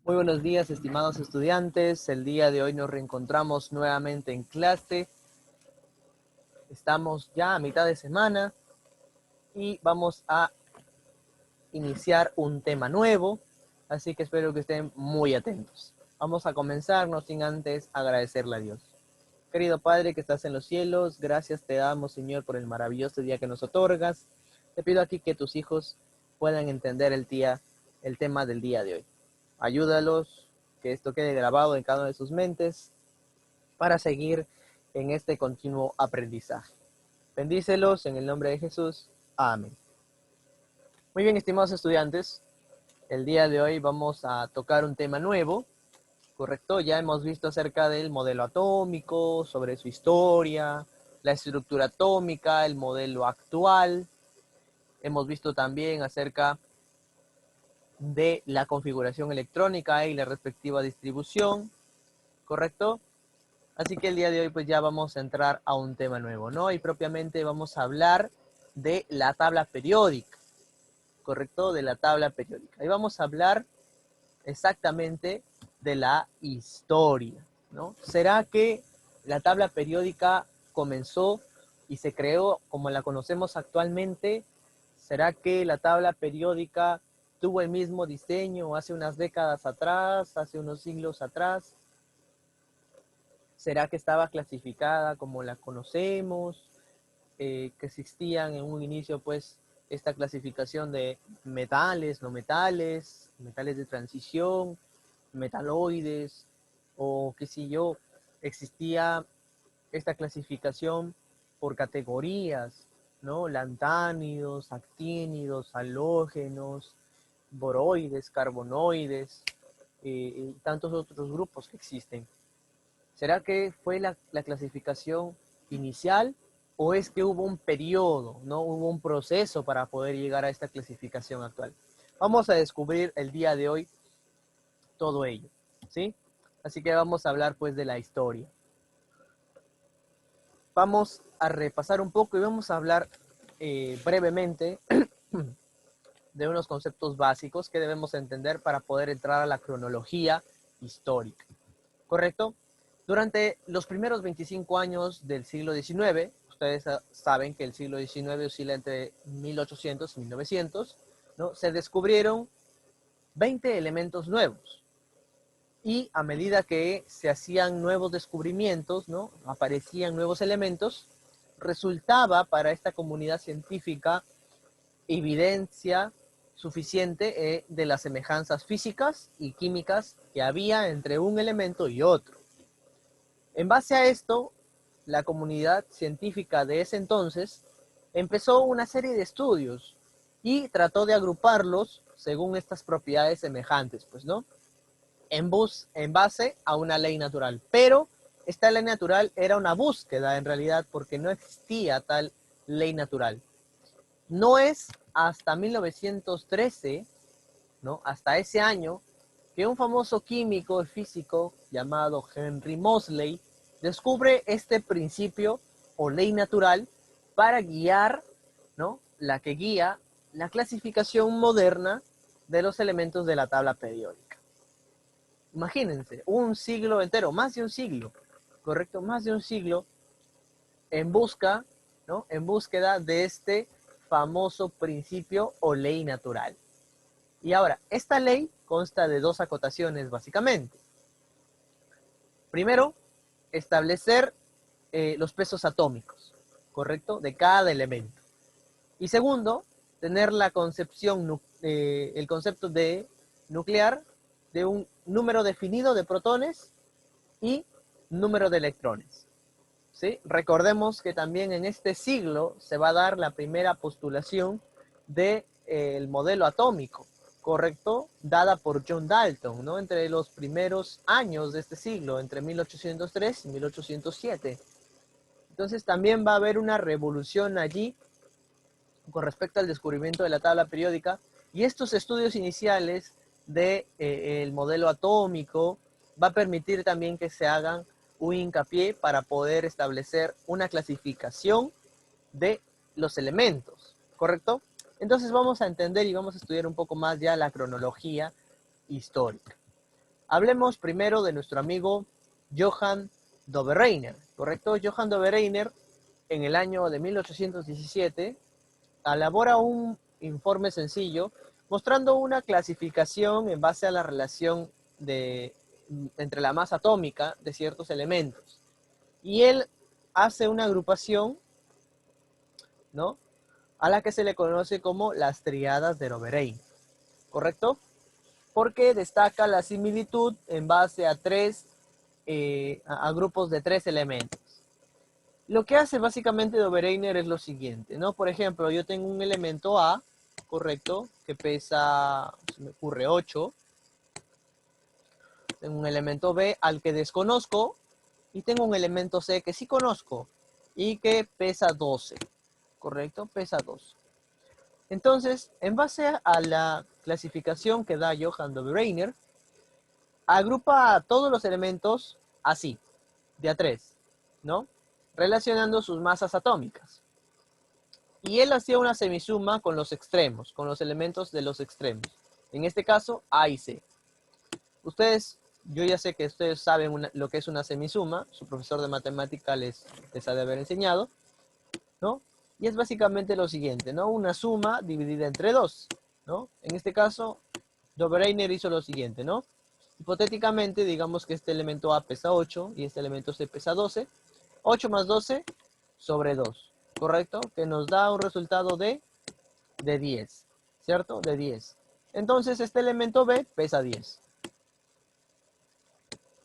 Muy buenos días, estimados estudiantes. El día de hoy nos reencontramos nuevamente en clase. Estamos ya a mitad de semana y vamos a iniciar un tema nuevo, así que espero que estén muy atentos. Vamos a comenzar, no sin antes agradecerle a Dios. Querido Padre que estás en los cielos, gracias te damos, Señor, por el maravilloso día que nos otorgas. Te pido aquí que tus hijos puedan entender el tema del día de hoy. Ayúdalos, que esto quede grabado en cada una de sus mentes para seguir en este continuo aprendizaje. Bendícelos en el nombre de Jesús. Amén. Muy bien, estimados estudiantes, el día de hoy vamos a tocar un tema nuevo, ¿correcto? Ya hemos visto acerca del modelo atómico, sobre su historia, la estructura atómica, el modelo actual. Hemos visto también acerca de la configuración electrónica y la respectiva distribución, ¿correcto? Así que el día de hoy pues ya vamos a entrar a un tema nuevo, ¿no? Y propiamente vamos a hablar de la tabla periódica, ¿correcto? De la tabla periódica. Y vamos a hablar exactamente de la historia, ¿no? ¿Será que la tabla periódica comenzó y se creó como la conocemos actualmente? ¿Será que la tabla periódica tuvo el mismo diseño hace unas décadas atrás, hace unos siglos atrás? ¿Será que estaba clasificada como la conocemos? Que existían en un inicio, pues, esta clasificación de metales, no metales, metales de transición, metaloides, o qué sé yo, existía esta clasificación por categorías, ¿no? Lantánidos, actínidos, halógenos, boroides, carbonoides, y tantos otros grupos que existen. ¿Será que fue la clasificación inicial o es que hubo un periodo, no hubo un proceso para poder llegar a esta clasificación actual? Vamos a descubrir el día de hoy todo ello, ¿sí? Así que vamos a hablar pues de la historia. Vamos a repasar un poco y vamos a hablar brevemente de unos conceptos básicos que debemos entender para poder entrar a la cronología histórica, ¿correcto? Durante los primeros 25 años del siglo XIX, ustedes saben que el siglo XIX oscila entre 1800 y 1900, ¿no? Se descubrieron 20 elementos nuevos. Y a medida que se hacían nuevos descubrimientos, ¿no? Aparecían nuevos elementos, resultaba para esta comunidad científica evidencia suficiente de las semejanzas físicas y químicas que había entre un elemento y otro. En base a esto, la comunidad científica de ese entonces empezó una serie de estudios y trató de agruparlos según estas propiedades semejantes, pues, ¿no? En base a una ley natural. Pero esta ley natural era una búsqueda en realidad porque no existía tal ley natural. No es hasta 1913, ¿no? Hasta ese año, que un famoso químico y físico llamado Henry Moseley descubre este principio o ley natural para guiar, ¿no? La que guía la clasificación moderna de los elementos de la tabla periódica. Imagínense, un siglo entero, más de un siglo, ¿correcto? Más de un siglo en busca, ¿no? En búsqueda de este famoso principio o ley natural. Y ahora, esta ley consta de dos acotaciones básicamente. Primero, establecer los pesos atómicos, ¿correcto? De cada elemento. Y segundo, tener la concepción, el concepto de nuclear de un número definido de protones y número de electrones. ¿Sí? Recordemos que también en este siglo se va a dar la primera postulación del modelo atómico, ¿correcto? Dada por John Dalton, ¿no? Entre los primeros años de este siglo, entre 1803 y 1807. Entonces también va a haber una revolución allí con respecto al descubrimiento de la tabla periódica y estos estudios iniciales del modelo atómico va a permitir también que se hagan un hincapié para poder establecer una clasificación de los elementos, ¿correcto? Entonces vamos a entender y vamos a estudiar un poco más ya la cronología histórica. Hablemos primero de nuestro amigo Johann Dobereiner, ¿correcto? Johann Dobereiner, en el año de 1817, elabora un informe sencillo mostrando una clasificación en base a la relación entre la masa atómica de ciertos elementos. Y él hace una agrupación, ¿no?, a la que se le conoce como las triadas de Dobereiner, ¿correcto? Porque destaca la similitud en base a a grupos de 3 elementos. Lo que hace básicamente Dobereiner es lo siguiente, ¿no? Por ejemplo, yo tengo un elemento A, correcto, que pesa, se me ocurre 8. Tengo un elemento B al que desconozco y tengo un elemento C que sí conozco y que pesa 12, correcto, pesa 12. Entonces, en base a la clasificación que da Johann Dobereiner, agrupa a todos los elementos así, de a 3, ¿no? Relacionando sus masas atómicas. Y él hacía una semisuma con los extremos, con los elementos de los extremos. En este caso, A y C. Yo ya sé que ustedes saben lo que es una semisuma, su profesor de matemática les ha de haber enseñado, ¿no? Y es básicamente lo siguiente, ¿no? Una suma dividida entre 2, ¿no? En este caso, Dobereiner hizo lo siguiente, ¿no? Hipotéticamente, digamos que este elemento A pesa 8 y este elemento C pesa 12. 8 más 12 sobre 2, ¿correcto? Que nos da un resultado de 10, ¿cierto? De 10. Entonces, este elemento B pesa 10.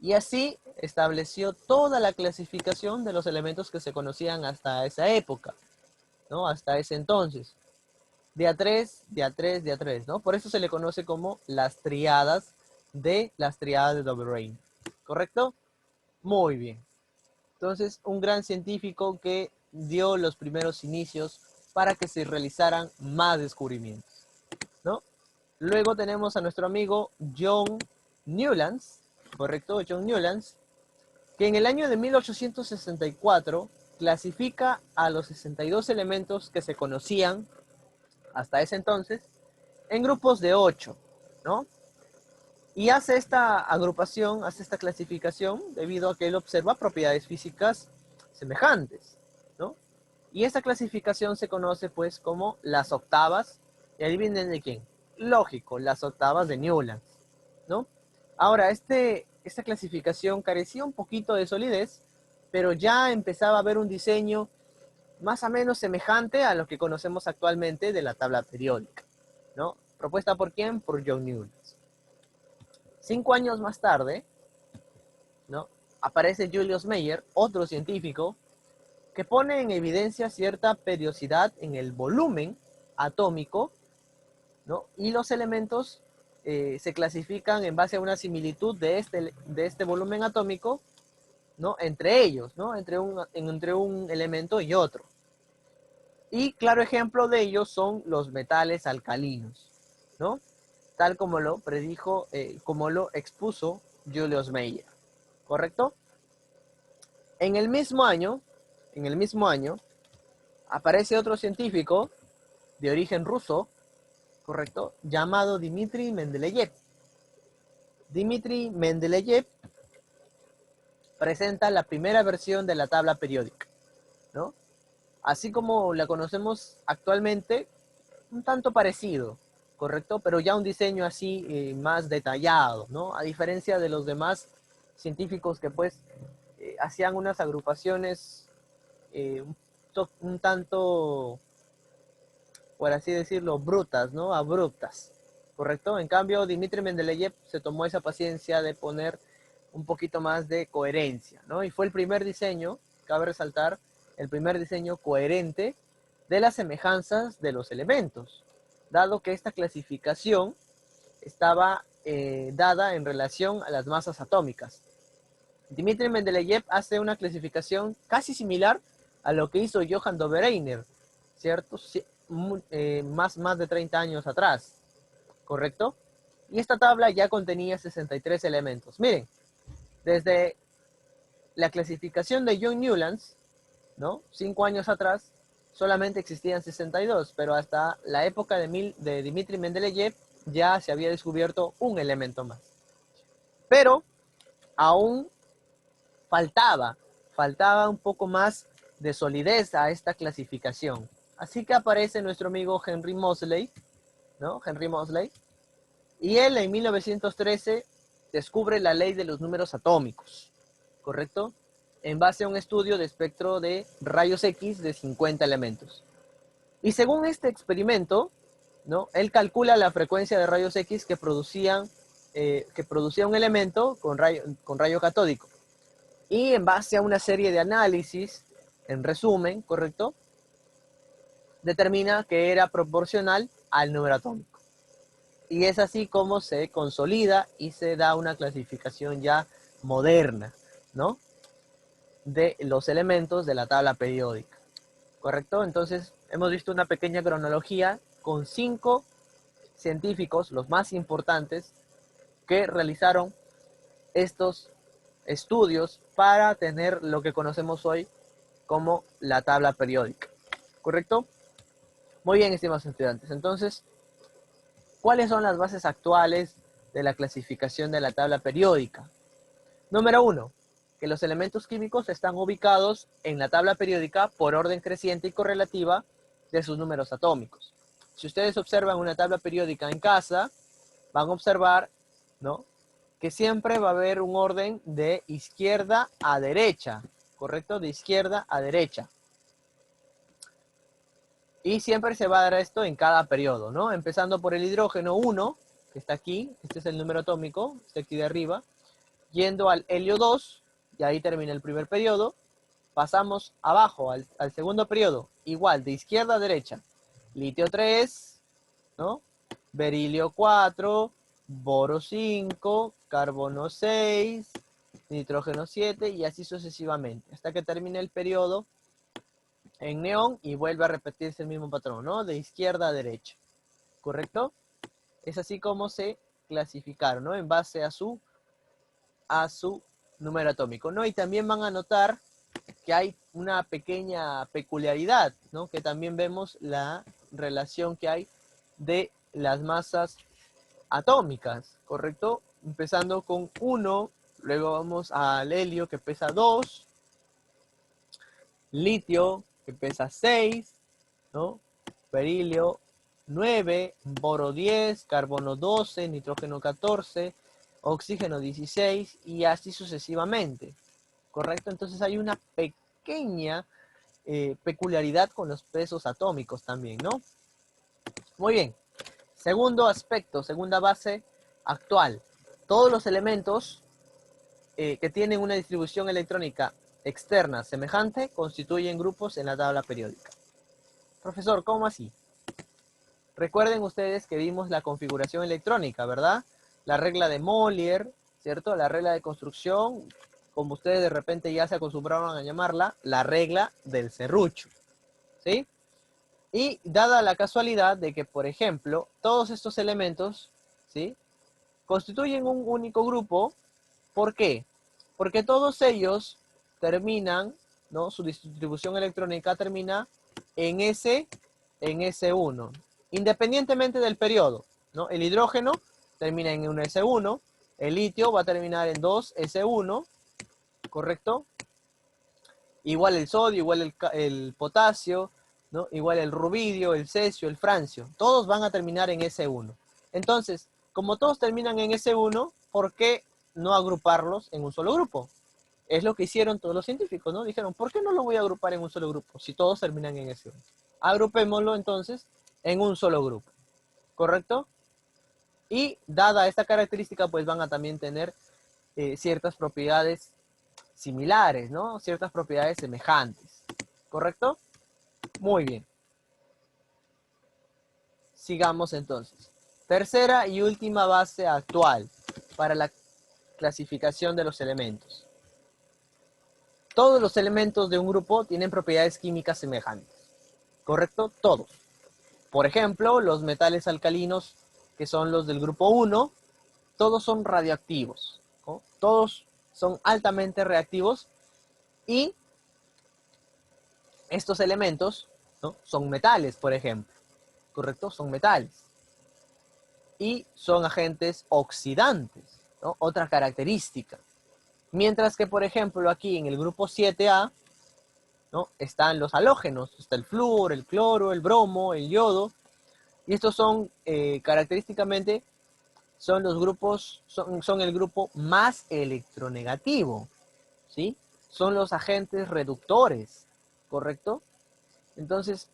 Y así estableció toda la clasificación de los elementos que se conocían hasta esa época, ¿no? Hasta ese entonces. De a 3, de a 3, de a 3, ¿no? Por eso se le conoce como las triadas de Dobereiner, ¿correcto? Muy bien. Entonces, un gran científico que dio los primeros inicios para que se realizaran más descubrimientos, ¿no? Luego tenemos a nuestro amigo John Newlands, ¿correcto? John Newlands, que en el año de 1864 clasifica a los 62 elementos que se conocían hasta ese entonces en grupos de 8, ¿no? Y hace esta agrupación, hace esta clasificación debido a que él observa propiedades físicas semejantes, ¿no? Y esta clasificación se conoce pues como las octavas, y adivinen de quién, lógico, las octavas de Newlands, ¿no? Ahora, esta clasificación carecía un poquito de solidez, pero ya empezaba a haber un diseño más o menos semejante a lo que conocemos actualmente de la tabla periódica, ¿no? ¿Propuesta por quién? Por John Newlands. 5 años más tarde, ¿no?, aparece Julius Meyer, otro científico, que pone en evidencia cierta periodicidad en el volumen atómico, ¿no? Y los elementos se clasifican en base a una similitud de este volumen atómico, ¿no?, entre ellos, ¿no?, entre un elemento y otro. Y claro ejemplo de ellos son los metales alcalinos, ¿no?, tal como lo predijo, como lo expuso Julius Meyer, ¿correcto? En el mismo año, aparece otro científico de origen ruso, ¿correcto?, llamado Dmitri Mendeleev. Dmitri Mendeleev presenta la primera versión de la tabla periódica, ¿no? Así como la conocemos actualmente, un tanto parecido, ¿correcto? Pero ya un diseño así más detallado, ¿no? A diferencia de los demás científicos que pues hacían unas agrupaciones un tanto, por así decirlo, brutas, ¿no? Abruptas, ¿correcto? En cambio, Dmitri Mendeleev se tomó esa paciencia de poner un poquito más de coherencia, ¿no? Y fue el primer diseño, cabe resaltar, el primer diseño coherente de las semejanzas de los elementos, dado que esta clasificación estaba dada en relación a las masas atómicas. Dmitri Mendeleev hace una clasificación casi similar a lo que hizo Johann Dobereiner, ¿cierto? Más de 30 años atrás, ¿correcto? Y esta tabla ya contenía 63 elementos. Miren, desde la clasificación de John Newlands, ¿no?, 5 años atrás, solamente existían 62, pero hasta la época de Dmitri Mendeleev ya se había descubierto un elemento más. Pero aún faltaba un poco más de solidez a esta clasificación. Así que aparece nuestro amigo Henry Moseley, ¿no? Henry Moseley, y él en 1913 descubre la ley de los números atómicos, ¿correcto? En base a un estudio de espectro de rayos X de 50 elementos. Y según este experimento, ¿no? Él calcula la frecuencia de rayos X que producía un elemento con rayo catódico. Y en base a una serie de análisis, en resumen, ¿correcto? Determina que era proporcional al número atómico. Y es así como se consolida y se da una clasificación ya moderna, ¿no? De los elementos de la tabla periódica, ¿correcto? Entonces, hemos visto una pequeña cronología con 5 científicos, los más importantes, que realizaron estos estudios para tener lo que conocemos hoy como la tabla periódica, ¿correcto? Muy bien, estimados estudiantes. Entonces, ¿cuáles son las bases actuales de la clasificación de la tabla periódica? Número 1, que los elementos químicos están ubicados en la tabla periódica por orden creciente y correlativa de sus números atómicos. Si ustedes observan una tabla periódica en casa, van a observar, ¿no?, que siempre va a haber un orden de izquierda a derecha, ¿correcto? De izquierda a derecha. Y siempre se va a dar esto en cada periodo, ¿no? Empezando por el hidrógeno 1, que está aquí, este es el número atómico, está aquí de arriba, yendo al helio 2, y ahí termina el primer periodo. Pasamos abajo al segundo periodo, igual, de izquierda a derecha. Litio 3, ¿no? Berilio 4, boro 5, carbono 6, nitrógeno 7, y así sucesivamente, hasta que termine el periodo en neón y vuelve a repetirse el mismo patrón, ¿no? De izquierda a derecha, ¿correcto? Es así como se clasificaron, ¿no? En base a su número atómico, ¿no? Y también van a notar que hay una pequeña peculiaridad, ¿no? Que también vemos la relación que hay de las masas atómicas, ¿correcto? Empezando con 1, luego vamos al helio que pesa 2, litio que pesa 6, ¿no? Berilio 9, boro 10, carbono 12, nitrógeno 14, oxígeno 16 y así sucesivamente, ¿correcto? Entonces hay una pequeña peculiaridad con los pesos atómicos también, ¿no? Muy bien. Segundo aspecto, segunda base actual. Todos los elementos que tienen una distribución electrónica externa semejante constituyen grupos en la tabla periódica. Profesor, ¿cómo así? Recuerden ustedes que vimos la configuración electrónica, ¿verdad? La regla de Mollier, ¿cierto? La regla de construcción, como ustedes de repente ya se acostumbraron a llamarla, la regla del serrucho, ¿sí? Y dada la casualidad de que, por ejemplo, todos estos elementos, ¿sí?, constituyen un único grupo. ¿Por qué? Porque todos ellos terminan, ¿no? Su distribución electrónica termina en S1, independientemente del periodo, ¿no? El hidrógeno termina en un S1, el litio va a terminar en 2S1, ¿correcto? Igual el sodio, igual el potasio, ¿no? Igual el rubidio, el cesio, el francio. Todos van a terminar en S1. Entonces, como todos terminan en S1, ¿por qué no agruparlos en un solo grupo? Es lo que hicieron todos los científicos, ¿no? Dijeron, ¿por qué no lo voy a agrupar en un solo grupo si todos terminan en S1? Agrupémoslo entonces en un solo grupo, ¿correcto? Y dada esta característica, pues van a también tener ciertas propiedades similares, ¿no? Ciertas propiedades semejantes, ¿correcto? Muy bien. Sigamos entonces. Tercera y última base actual para la clasificación de los elementos. Todos los elementos de un grupo tienen propiedades químicas semejantes, ¿correcto? Todos. Por ejemplo, los metales alcalinos, que son los del grupo 1, todos son radioactivos, ¿no? Todos son altamente reactivos y estos elementos, ¿no?, son metales, por ejemplo, ¿correcto? Son metales y son agentes oxidantes, ¿no? Otra característica. Mientras que, por ejemplo, aquí en el grupo 7A, ¿no? Están los halógenos, está el flúor, el cloro, el bromo, el yodo, y estos son característicamente, son los grupos, son el grupo más electronegativo, ¿sí? Son los agentes reductores, ¿correcto? Entonces,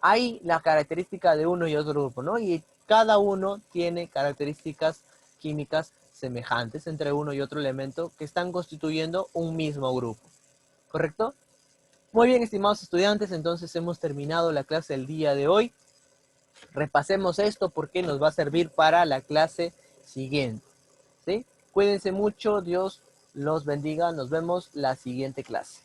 hay la característica de uno y otro grupo, ¿no? Y cada uno tiene características químicas semejantes entre uno y otro elemento que están constituyendo un mismo grupo, ¿correcto? Muy bien, estimados estudiantes, entonces hemos terminado la clase del día de hoy. Repasemos esto porque nos va a servir para la clase siguiente, ¿sí? Cuídense mucho, Dios los bendiga, nos vemos la siguiente clase.